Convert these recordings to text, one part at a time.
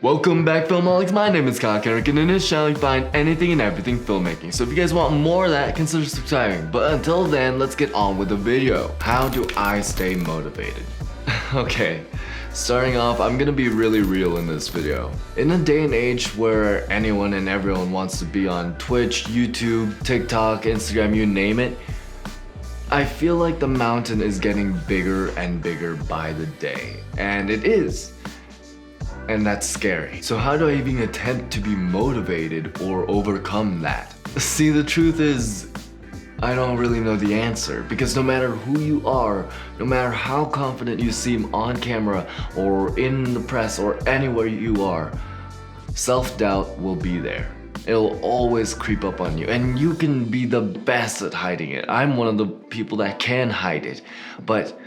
Welcome back, Filmaholics. My name is Kyle Kenrick, and in this channel you find anything and everything filmmaking. So if you guys want more of that, consider subscribing. But until then, let's get on with the video. How do I stay motivated? Okay, starting off, I'm gonna be really real in this video. In a day and age where anyone and everyone wants to be on Twitch, YouTube, TikTok, Instagram, you name it, I feel like the mountain is getting bigger and bigger by the day. And it is. And that's scary. So how do I even attempt to be motivated or overcome that? See, the truth is, I don't really know the answer, because no matter who you are, no matter how confident you seem on camera or in the press or anywhere you are, self-doubt will be there. It'll always creep up on you, and you can be the best at hiding it. I'm one of the people that can hide it, but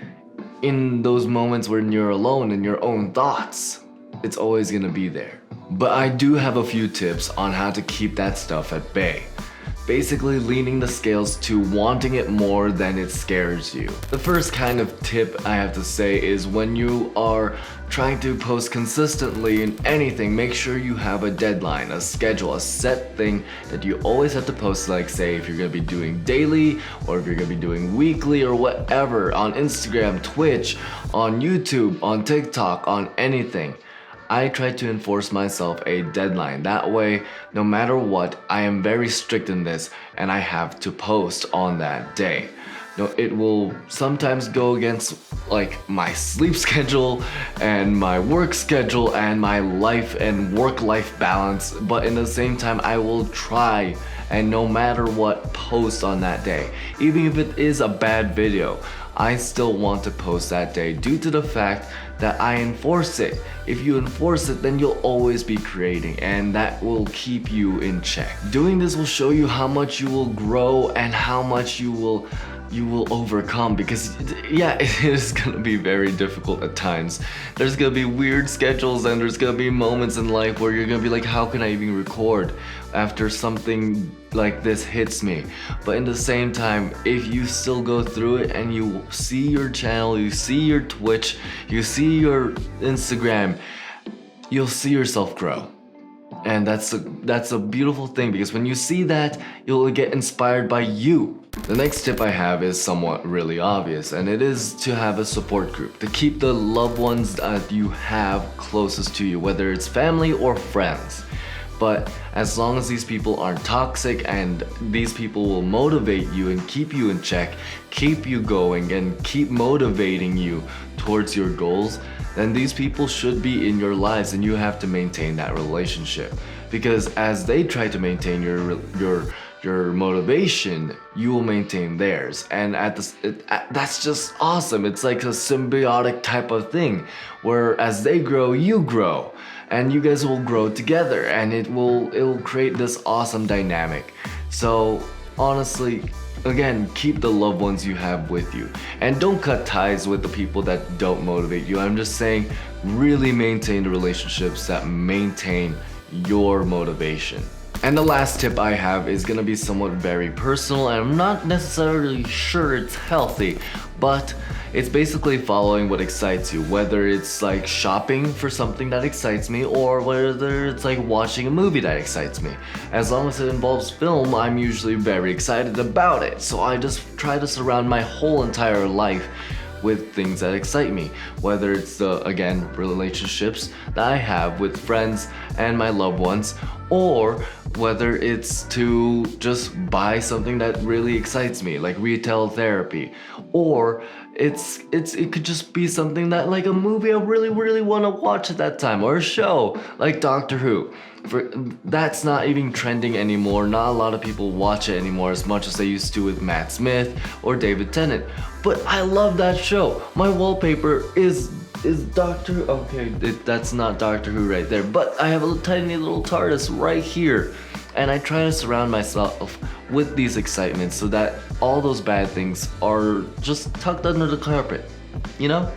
in those moments when you're alone in your own thoughts, it's always gonna be there. But I do have a few tips on how to keep that stuff at bay. Basically leaning the scales to wanting it more than it scares you. The first kind of tip I have to say is when you are trying to post consistently in anything, make sure you have a deadline, a schedule, a set thing that you always have to post, like say if you're gonna be doing daily or if you're gonna be doing weekly or whatever, on Instagram, Twitch, on YouTube, on TikTok, on anything. I try to enforce myself a deadline. That way, no matter what, I am very strict in this and I have to post on that day. No, it will sometimes go against like my sleep schedule and my work schedule and my life and work-life balance, but in the same time, I will try and no matter what, post on that day. Even if it is a bad video, I still want to post that day due to the fact that I enforce it. If you enforce it, then you'll always be creating, and that will keep you in check. Doing this will show you how much you will grow and how much you will overcome, because yeah, it is gonna be very difficult at times. There's gonna be weird schedules and there's gonna be moments in life where you're gonna be like, how can I even record after something like this hits me? But in the same time, if you still go through it and you see your channel, you see your Twitch, you see your Instagram, you'll see yourself grow. And that's a beautiful thing, because when you see that, you'll get inspired by you. The next tip I have is somewhat really obvious, and it is to have a support group, to keep the loved ones that you have closest to you, whether it's family or friends. But as long as these people aren't toxic and these people will motivate you and keep you in check, keep you going and keep motivating you towards your goals, then these people should be in your lives and you have to maintain that relationship. Because as they try to maintain your motivation, you will maintain theirs. And that's just awesome. It's like a symbiotic type of thing, where as they grow, you grow. And you guys will grow together, and it will create this awesome dynamic. So honestly, again, keep the loved ones you have with you, and don't cut ties with the people that don't motivate you. I'm just saying, really maintain the relationships that maintain your motivation. And the last tip I have is gonna be somewhat very personal, and I'm not necessarily sure it's healthy, but it's basically following what excites you, whether it's like shopping for something that excites me or whether it's like watching a movie that excites me. As long as it involves film, I'm usually very excited about it, so I just try to surround my whole entire life with things that excite me, whether it's the, again, relationships that I have with friends and my loved ones, or whether it's to just buy something that really excites me, like retail therapy, or it could just be something that, like a movie I really want to watch at that time, or a show like Doctor Who. That's not even trending anymore. Not a lot of people watch it anymore as much as they used to with Matt Smith or David Tennant. But I love that show. My wallpaper is Doctor Who. Okay, that's not Doctor Who right there, but I have a tiny little TARDIS right here. And I try to surround myself with these excitements so that all those bad things are just tucked under the carpet. You know?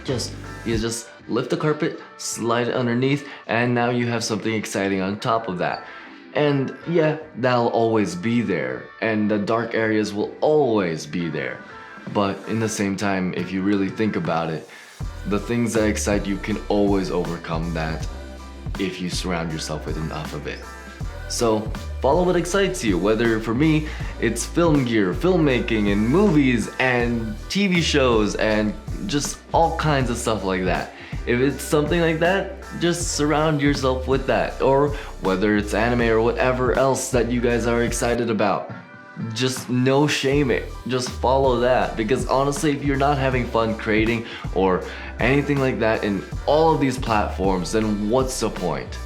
You just lift the carpet, slide it underneath, and now you have something exciting on top of that. And yeah, that'll always be there, and the dark areas will always be there. But in the same time, if you really think about it, the things that excite you can always overcome that if you surround yourself with enough of it. So follow what excites you, whether for me it's film gear, filmmaking, and movies and TV shows and just all kinds of stuff like that. If it's something like that, just surround yourself with that. Or whether it's anime or whatever else that you guys are excited about, just no shame it, just follow that. Because honestly, if you're not having fun creating or anything like that in all of these platforms, then what's the point?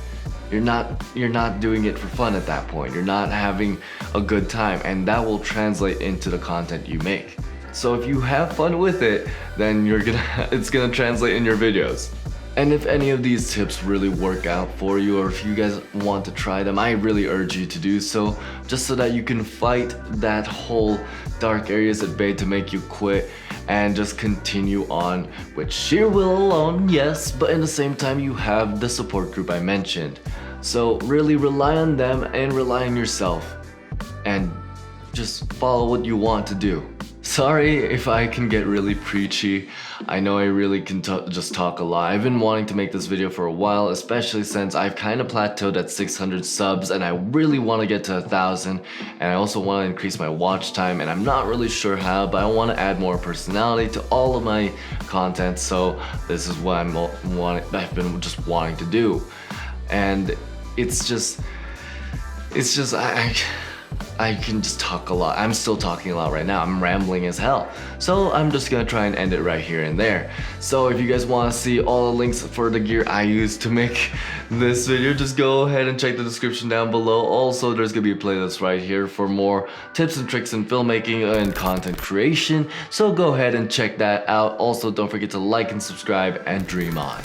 You're not doing it for fun at that point. You're not having a good time, and that will translate into the content you make. So if you have fun with it, then it's gonna translate in your videos. And if any of these tips really work out for you, or if you guys want to try them, I really urge you to do so, just so that you can fight that whole dark areas at bay to make you quit and just continue on with sheer will alone, yes, but in the same time you have the support group I mentioned. So really rely on them and rely on yourself and just follow what you want to do. Sorry if I can get really preachy. I know I really can just talk a lot. I've been wanting to make this video for a while, especially since I've kind of plateaued at 600 subs and I really want to get to 1,000, and I also want to increase my watch time, and I'm not really sure how, but I want to add more personality to all of my content, so this is what I've been just wanting to do. And it's just I can just talk a lot. I'm still talking a lot right now. I'm rambling as hell. So I'm just gonna try and end it right here and there. So if you guys wanna see all the links for the gear I use to make this video, just go ahead and check the description down below. Also, there's gonna be a playlist right here for more tips and tricks in filmmaking and content creation. So go ahead and check that out. Also, don't forget to like and subscribe and dream on.